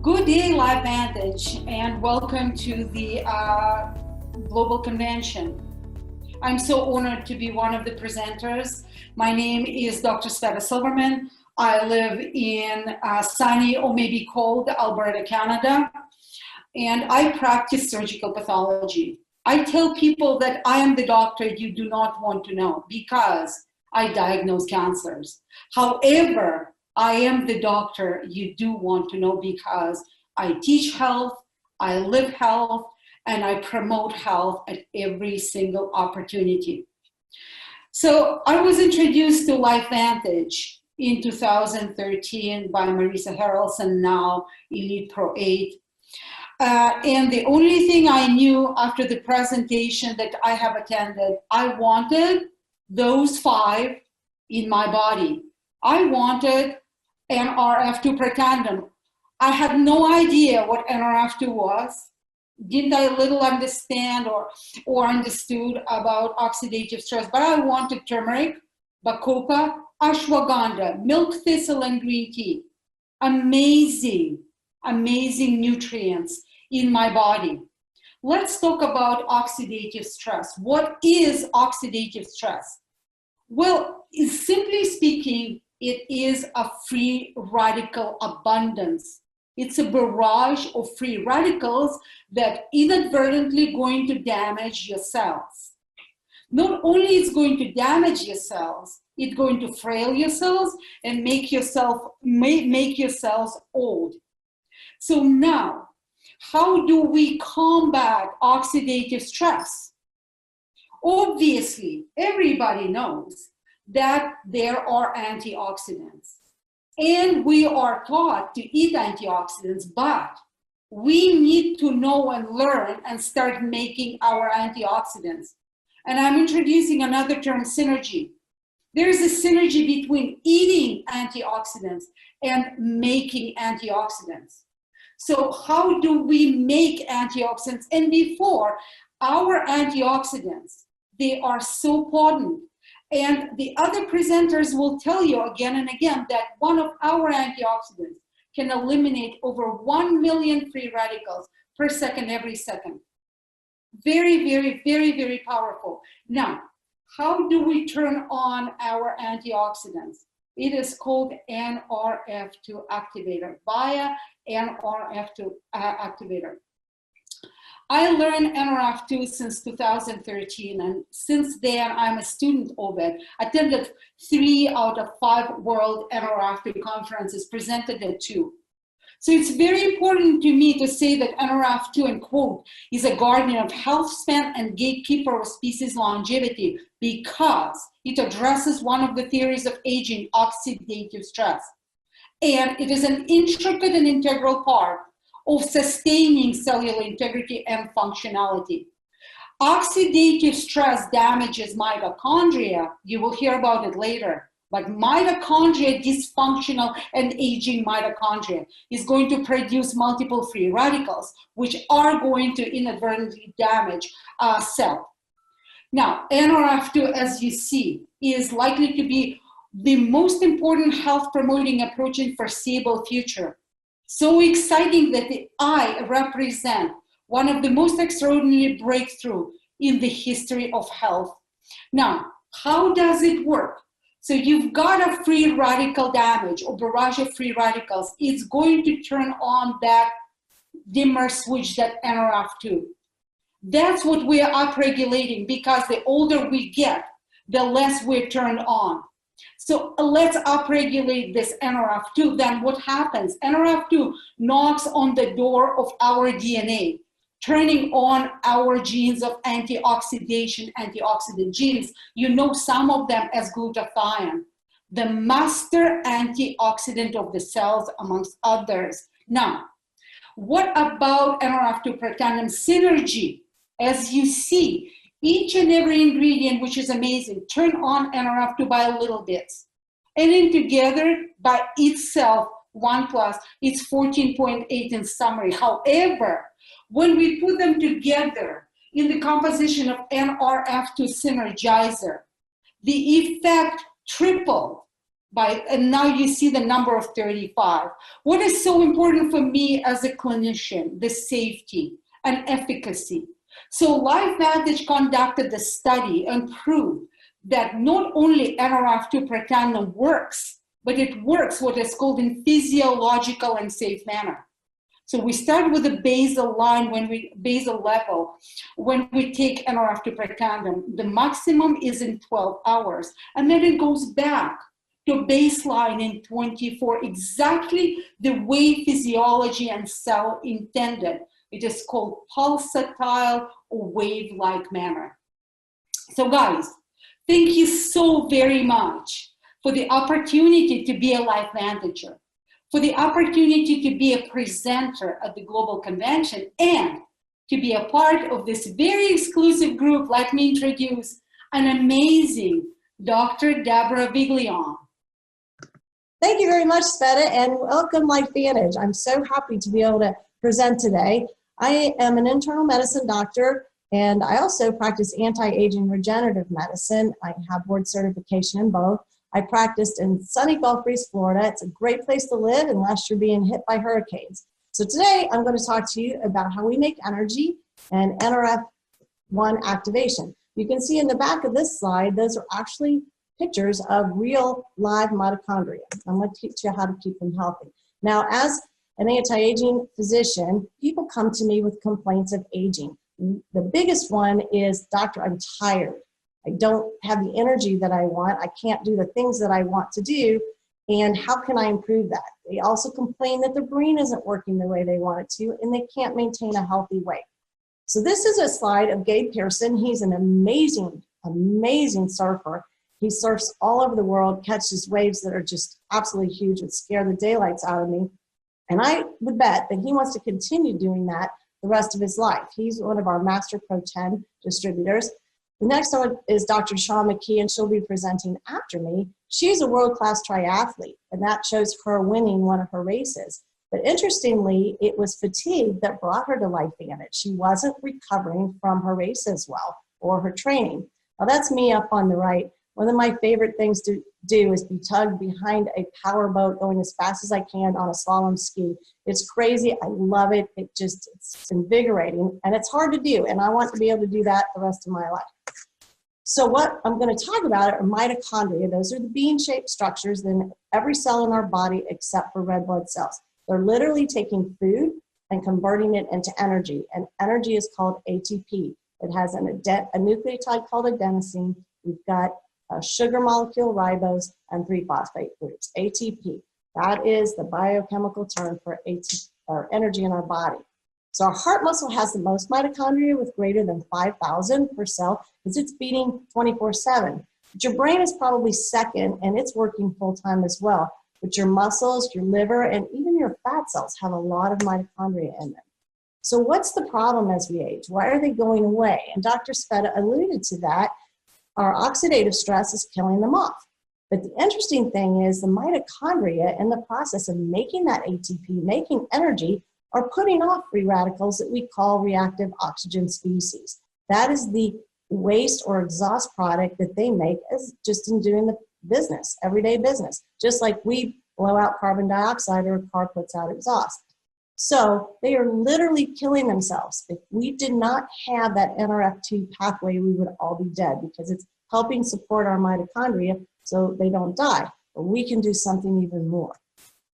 Good day, LifeVantage, and welcome to the Global Convention. I'm so honored to be one of the presenters. My name is Dr. Sveta Silverman. I live in sunny or maybe cold Alberta, Canada, and I practice surgical pathology. I tell people that I am the doctor you do not want to know because I diagnose cancers. However, I am the doctor you do want to know because I teach health, I live health, and I promote health at every single opportunity. So I was introduced to LifeVantage in 2013 by Marisa Harrelson, now Elite Pro 8. And the only thing I knew after the presentation that I have attended, I wanted those 5 in my body. I wanted NRF2 pretandem. I had no idea what NRF2 was. Didn't I little understand or understood about oxidative stress, but I wanted turmeric, bacopa, ashwagandha, milk thistle, and green tea. Amazing, amazing nutrients in my body. Let's talk about oxidative stress. What is oxidative stress? Well, simply speaking, it is a free radical abundance. It's a barrage of free radicals that inadvertently going to damage your cells. Not only is going to damage your cells, it's going to frail your cells and make your cells old. So now, how do we combat oxidative stress? Obviously, everybody knows that there are antioxidants. And we are taught to eat antioxidants, but we need to know and learn and start making our antioxidants. And I'm introducing another term, synergy. There's a synergy between eating antioxidants and making antioxidants. So how do we make antioxidants? And before, our antioxidants, they are so potent. And the other presenters will tell you again and again that one of our antioxidants can eliminate over 1 million free radicals per second, every second. Very, very, very, very powerful. Now, how do we turn on our antioxidants? It is called NRF2 activator, via NRF2 activator. I learned NRF2 since 2013, and since then I'm a student of it. Attended 3 out of 5 world NRF2 conferences, presented at 2. So it's very important to me to say that NRF2, and quote, is a guardian of health span and gatekeeper of species longevity because it addresses one of the theories of aging, oxidative stress. And it is an intricate and integral part of sustaining cellular integrity and functionality. Oxidative stress damages mitochondria. You will hear about it later. But mitochondria, dysfunctional and aging mitochondria, is going to produce multiple free radicals, which are going to inadvertently damage a cell. Now, NRF2, as you see, is likely to be the most important health promoting approach in foreseeable future. So exciting that I represent one of the most extraordinary breakthroughs in the history of health. Now, how does it work? So you've got a free radical damage or barrage of free radicals. It's going to turn on that dimmer switch, that NRF2. That's what we are upregulating, because the older we get, the less we're turned on. So let's upregulate this NRF2. Then what happens? NRF2 knocks on the door of our DNA, turning on our genes of antioxidant genes. You know some of them as glutathione, the master antioxidant of the cells, amongst others. Now, what about NRF2 pretandem synergy? As you see, each and every ingredient, which is amazing, turn on NRF2 by little bits. And then together, by itself, 1 plus, it's 14.8 in summary. However, when we put them together in the composition of NRF2 Synergizer, the effect tripled. and now you see the number of 35. What is so important for me as a clinician? The safety and efficacy. So LifeVantage conducted the study and proved that not only NRF2 Protandim works, but it works what is called in physiological and safe manner. So we start with the basal line, basal level, when we take NRF2 Protandim. The maximum is in 12 hours, and then it goes back to baseline in 24, exactly the way physiology and cell intended. It is called pulsatile or wave-like manner. So guys, thank you so very much for the opportunity to be a LifeVantager, for the opportunity to be a presenter at the Global Convention, and to be a part of this very exclusive group. Let me introduce an amazing Dr. Deborah Viglione. Thank you very much, Sveta, and welcome LifeVantage. I'm so happy to be able to present today. I am an internal medicine doctor, and I also practice anti-aging regenerative medicine. I have board certification in both. I practiced in sunny Gulf Breeze, Florida. It's a great place to live unless you're being hit by hurricanes. So today I'm going to talk to you about how we make energy and NRF1 activation. You can see in the back of this slide, those are actually pictures of real live mitochondria. I'm going to teach you how to keep them healthy. Now, as an anti-aging physician, people come to me with complaints of aging. The biggest one is, doctor, I'm tired. I don't have the energy that I want. I can't do the things that I want to do. And how can I improve that? They also complain that their brain isn't working the way they want it to, and they can't maintain a healthy weight. So this is a slide of Gabe Pearson. He's an amazing, amazing surfer. He surfs all over the world, catches waves that are just absolutely huge and scare the daylights out of me. And I would bet that he wants to continue doing that the rest of his life. He's one of our Master Pro 10 distributors. The next one is Dr. Shawn McKee, and she'll be presenting after me. She's a world-class triathlete, and that shows her winning one of her races. But interestingly, it was fatigue that brought her to LifeVantage. She wasn't recovering from her race as well, or her training. Now that's me up on the right. One of my favorite things to do is be tugged behind a power boat going as fast as I can on a slalom ski. It's crazy. I love it. It's invigorating, and it's hard to do, and I want to be able to do that the rest of my life. So what I'm going to talk about are mitochondria. Those are the bean-shaped structures in every cell in our body except for red blood cells. They're literally taking food and converting it into energy, and energy is called ATP. It has a nucleotide called adenosine. We've got a sugar molecule, ribose, and 3 phosphate groups, ATP. That is the biochemical term for energy in our body. So our heart muscle has the most mitochondria with greater than 5,000 per cell because it's beating 24/7. But your brain is probably second, and it's working full-time as well. But your muscles, your liver, and even your fat cells have a lot of mitochondria in them. So what's the problem as we age? Why are they going away? And Dr. Sveta alluded to that. Our oxidative stress is killing them off. But the interesting thing is the mitochondria, in the process of making that ATP, making energy, are putting off free radicals that we call reactive oxygen species. That is the waste or exhaust product that they make as just in doing the business, everyday business, just like we blow out carbon dioxide or a car puts out exhaust. So they are literally killing themselves. If we did not have that NRF2 pathway, we would all be dead because it's helping support our mitochondria so they don't die. But we can do something even more.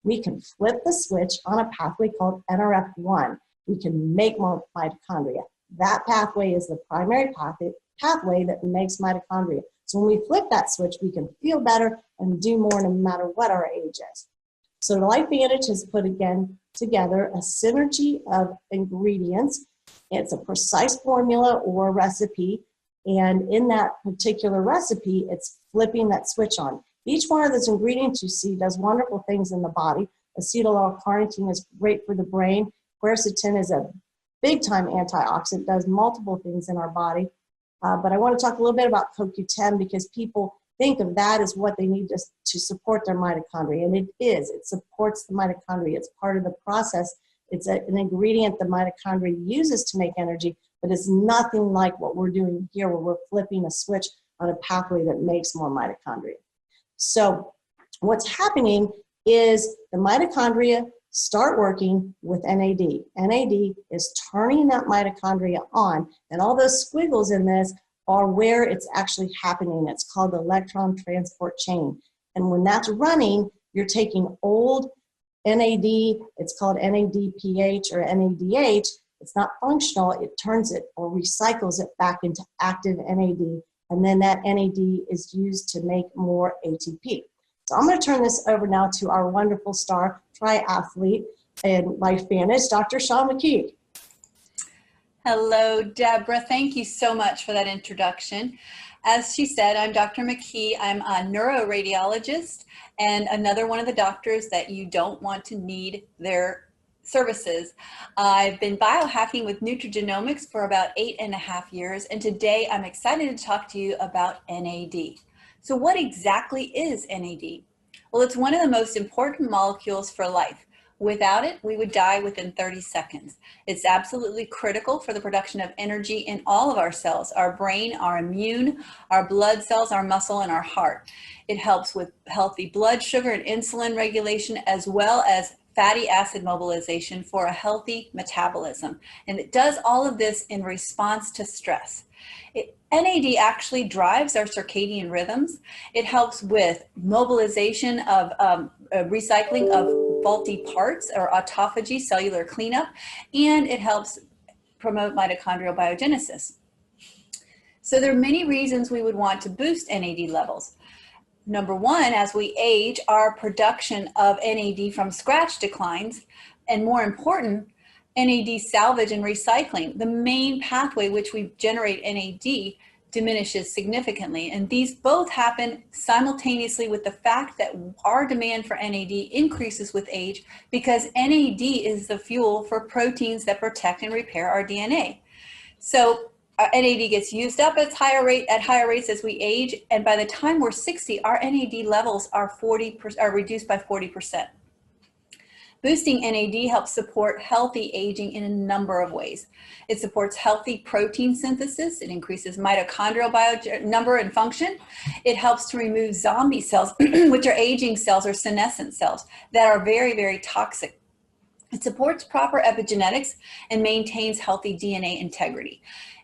We can flip the switch on a pathway called NRF1. We can make more mitochondria. That pathway is the primary pathway that makes mitochondria. So when we flip that switch, we can feel better and do more no matter what our age is. So LifeVantage has put again together a synergy of ingredients. It's a precise formula or recipe. And in that particular recipe, it's flipping that switch on. Each one of those ingredients you see does wonderful things in the body. Acetyl-L-carnitine is great for the brain. Quercetin is a big-time antioxidant, does multiple things in our body. But I want to talk a little bit about CoQ10 because people think of that as what they need to support their mitochondria, and it is. It supports the mitochondria. It's part of the process. It's an ingredient the mitochondria uses to make energy, but it's nothing like what we're doing here where we're flipping a switch on a pathway that makes more mitochondria. So What's happening is the mitochondria start working with NAD. NAD is turning that mitochondria on, and all those squiggles in this are where it's actually happening. It's called the electron transport chain. And when that's running, you're taking old NAD, it's called NADPH or NADH. It's not functional, it turns it or recycles it back into active NAD, and then that NAD is used to make more ATP. So I'm going to turn this over now to our wonderful star triathlete and LifeVantage, Dr. Shawn McKee. Hello, Deborah. Thank you so much for that introduction. As she said, I'm Dr. McKee. I'm a neuroradiologist and another one of the doctors that you don't want to need their services. I've been biohacking with nutrigenomics for about 8.5 years, and today I'm excited to talk to you about NAD. So what exactly is NAD? Well, it's one of the most important molecules for life. Without it, we would die within 30 seconds. It's absolutely critical for the production of energy in all of our cells, our brain, our immune, our blood cells, our muscle, and our heart. It helps with healthy blood sugar and insulin regulation, as well as fatty acid mobilization for a healthy metabolism. And it does all of this in response to stress. NAD actually drives our circadian rhythms. It helps with mobilization of recycling of faulty parts or autophagy, cellular cleanup, and it helps promote mitochondrial biogenesis. So there are many reasons we would want to boost NAD levels. Number one, as we age, our production of NAD from scratch declines, and more important, NAD salvage and recycling, the main pathway which we generate NAD, diminishes significantly. And these both happen simultaneously with the fact that our demand for NAD increases with age, because NAD is the fuel for proteins that protect and repair our DNA. So NAD gets used up at higher rates as we age, and by the time we're 60, our NAD levels are reduced by 40%. Boosting NAD helps support healthy aging in a number of ways. It supports healthy protein synthesis. It increases mitochondrial number and function. It helps to remove zombie cells, which are aging cells or senescent cells that are very, very toxic. It supports proper epigenetics and maintains healthy DNA integrity.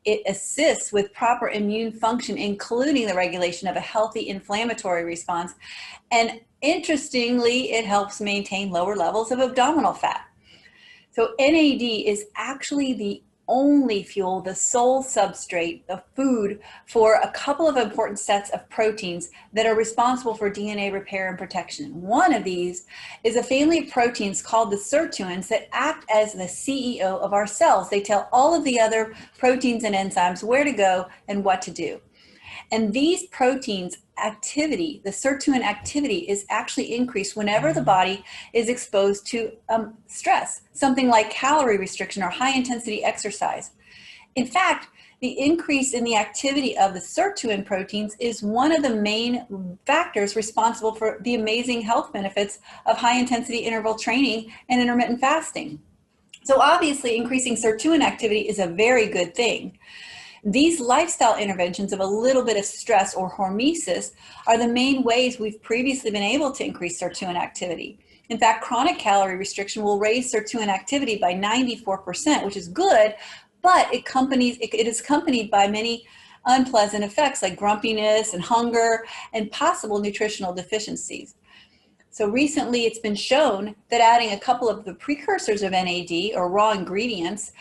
It assists with proper immune function, including the regulation of a healthy inflammatory response. And interestingly, it helps maintain lower levels of abdominal fat. So NAD is actually the only fuel, the sole substrate, the food for a couple of important sets of proteins that are responsible for DNA repair and protection. One of these is a family of proteins called the sirtuins that act as the CEO of our cells. They tell all of the other proteins and enzymes where to go and what to do. And these proteins activity, the sirtuin activity, is actually increased whenever the body is exposed to stress, something like calorie restriction or high intensity exercise. In fact, the increase in the activity of the sirtuin proteins is one of the main factors responsible for the amazing health benefits of high intensity interval training and intermittent fasting. So obviously, increasing sirtuin activity is a very good thing. These lifestyle interventions of a little bit of stress or hormesis are the main ways we've previously been able to increase sirtuin activity. In fact, chronic calorie restriction will raise sirtuin activity by 94%, which is good, but it is accompanied by many unpleasant effects like grumpiness and hunger and possible nutritional deficiencies. So recently it's been shown that adding a couple of the precursors of NAD or raw ingredients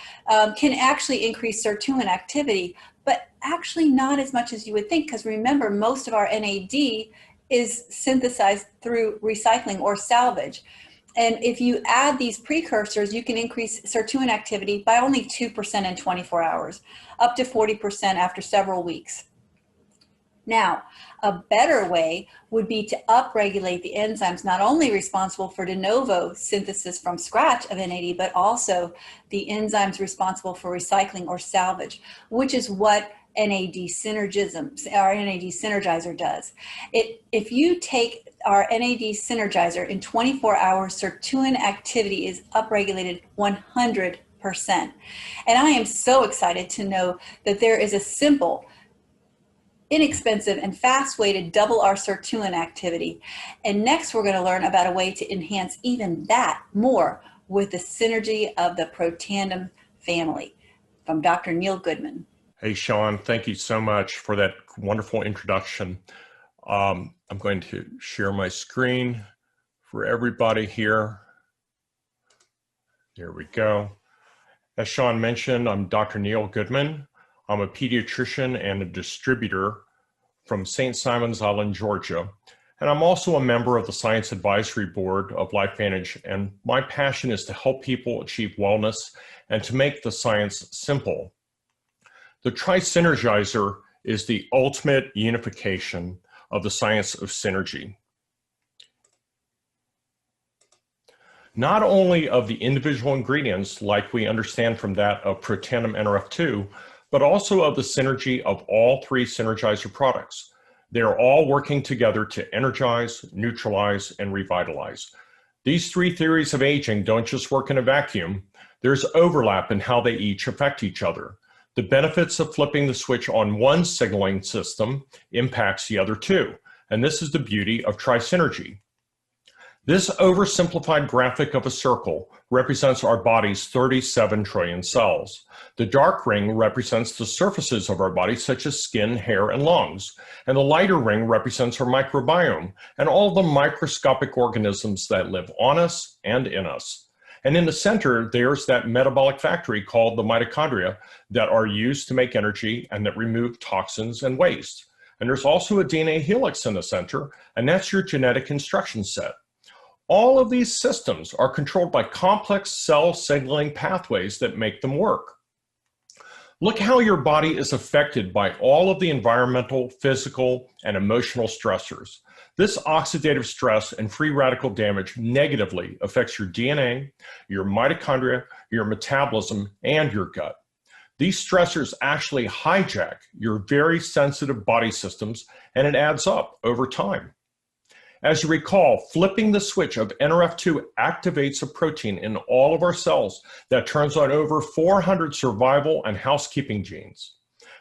can actually increase sirtuin activity, but actually not as much as you would think, because remember, most of our NAD is synthesized through recycling or salvage. And if you add these precursors, you can increase sirtuin activity by only 2% in 24 hours, up to 40% after several weeks. Now, a better way would be to upregulate the enzymes not only responsible for de novo synthesis from scratch of NAD, but also the enzymes responsible for recycling or salvage, which is what NAD Synergizer does. If you take our NAD Synergizer in 24 hours, sirtuin activity is upregulated 100%. And I am so excited to know that there is a simple inexpensive and fast way to double our sirtuin activity. And next, we're going to learn about a way to enhance even that more with the synergy of the Protandim family from Dr. Neil Goodman. Hey, Sean, thank you so much for that wonderful introduction. I'm going to share my screen for everybody here. There we go. As Sean mentioned, I'm Dr. Neil Goodman. I'm a pediatrician and a distributor from St. Simons Island, Georgia. And I'm also a member of the Science Advisory Board of LifeVantage. And my passion is to help people achieve wellness and to make the science simple. The Tri-Synergizer is the ultimate unification of the science of synergy. Not only of the individual ingredients like we understand from that of Protandim NRF2, but also of the synergy of all three Synergizer products. They are all working together to energize, neutralize, and revitalize. These three theories of aging don't just work in a vacuum. There's overlap in how they each affect each other. The benefits of flipping the switch on one signaling system impacts the other two, and this is the beauty of Tri-Synergy. This oversimplified graphic of a circle represents our body's 37 trillion cells. The dark ring represents the surfaces of our body, such as skin, hair, and lungs. And the lighter ring represents our microbiome and all the microscopic organisms that live on us and in us. And in the center, there's that metabolic factory called the mitochondria that are used to make energy and that remove toxins and waste. And there's also a DNA helix in the center, and that's your genetic instruction set. All of these systems are controlled by complex cell signaling pathways that make them work. Look how your body is affected by all of the environmental, physical, and emotional stressors. This oxidative stress and free radical damage negatively affects your DNA, your mitochondria, your metabolism, and your gut. These stressors actually hijack your very sensitive body systems, and it adds up over time. As you recall, flipping the switch of NRF2 activates a protein in all of our cells that turns on over 400 survival and housekeeping genes.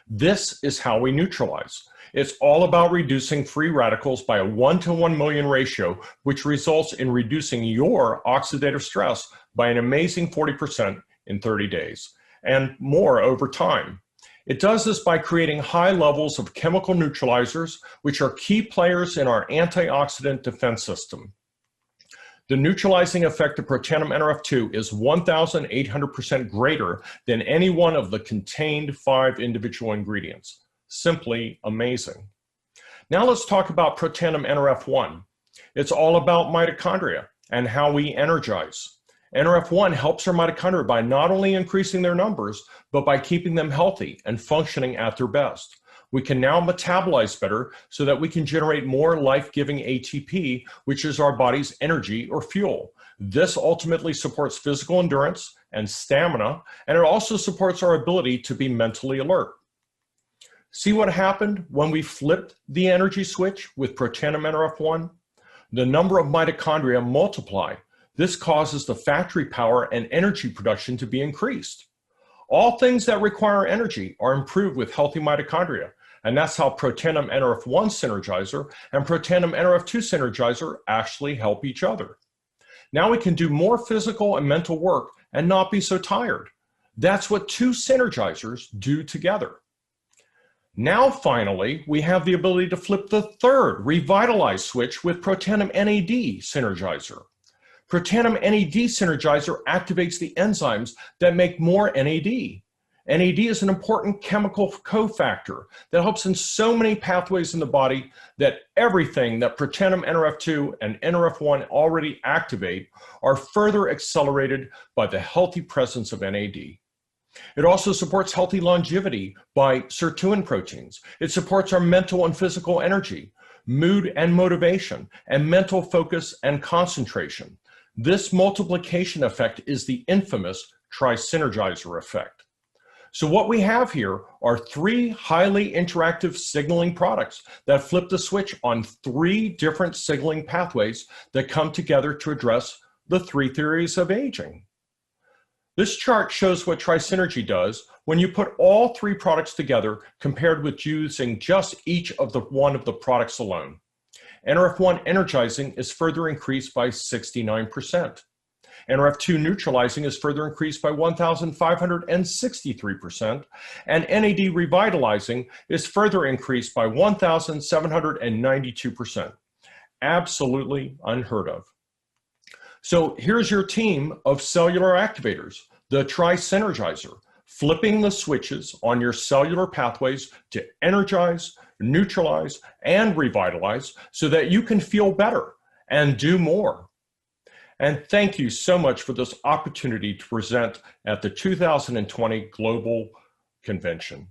This is how we neutralize. It's all about reducing free radicals by a 1 to 1 million ratio, which results in reducing your oxidative stress by an amazing 40% in 30 days, and more over time. It does this by creating high levels of chemical neutralizers, which are key players in our antioxidant defense system. The neutralizing effect of Protandim NRF2 is 1,800% greater than any one of the contained 5 individual ingredients. Simply amazing. Now let's talk about Protandim NRF1. It's all about mitochondria and how we energize. NRF1 helps our mitochondria by not only increasing their numbers, but by keeping them healthy and functioning at their best. We can now metabolize better so that we can generate more life-giving ATP, which is our body's energy or fuel. This ultimately supports physical endurance and stamina, and it also supports our ability to be mentally alert. See what happened when we flipped the energy switch with Protandim NRF1? The number of mitochondria multiply. This causes the factory power and energy production to be increased. All things that require energy are improved with healthy mitochondria, and that's how Protandim NRF1 Synergizer and Protandim NRF2 Synergizer actually help each other. Now we can do more physical and mental work and not be so tired. That's what two Synergizers do together. Now finally, we have the ability to flip the third revitalized switch with Protandim NAD Synergizer. Protandim NAD Synergizer activates the enzymes that make more NAD. NAD is an important chemical cofactor that helps in so many pathways in the body that everything that Protandim NRF2 and NRF1 already activate are further accelerated by the healthy presence of NAD. It also supports healthy longevity by sirtuin proteins. It supports our mental and physical energy, mood and motivation, and mental focus and concentration. This multiplication effect is the infamous Tri-Synergizer effect. So what we have here are 3 highly interactive signaling products that flip the switch on 3 different signaling pathways that come together to address the 3 theories of aging. This chart shows what Tri-Synergy does when you put all three products together compared with using just each of the one of the products alone. NRF1 energizing is further increased by 69%. NRF2 neutralizing is further increased by 1,563%, and NAD revitalizing is further increased by 1,792%. Absolutely unheard of. So here's your team of cellular activators, the Tri-Synergizer, flipping the switches on your cellular pathways to energize, neutralize, and revitalize so that you can feel better and do more. And thank you so much for this opportunity to present at the 2020 Global Convention.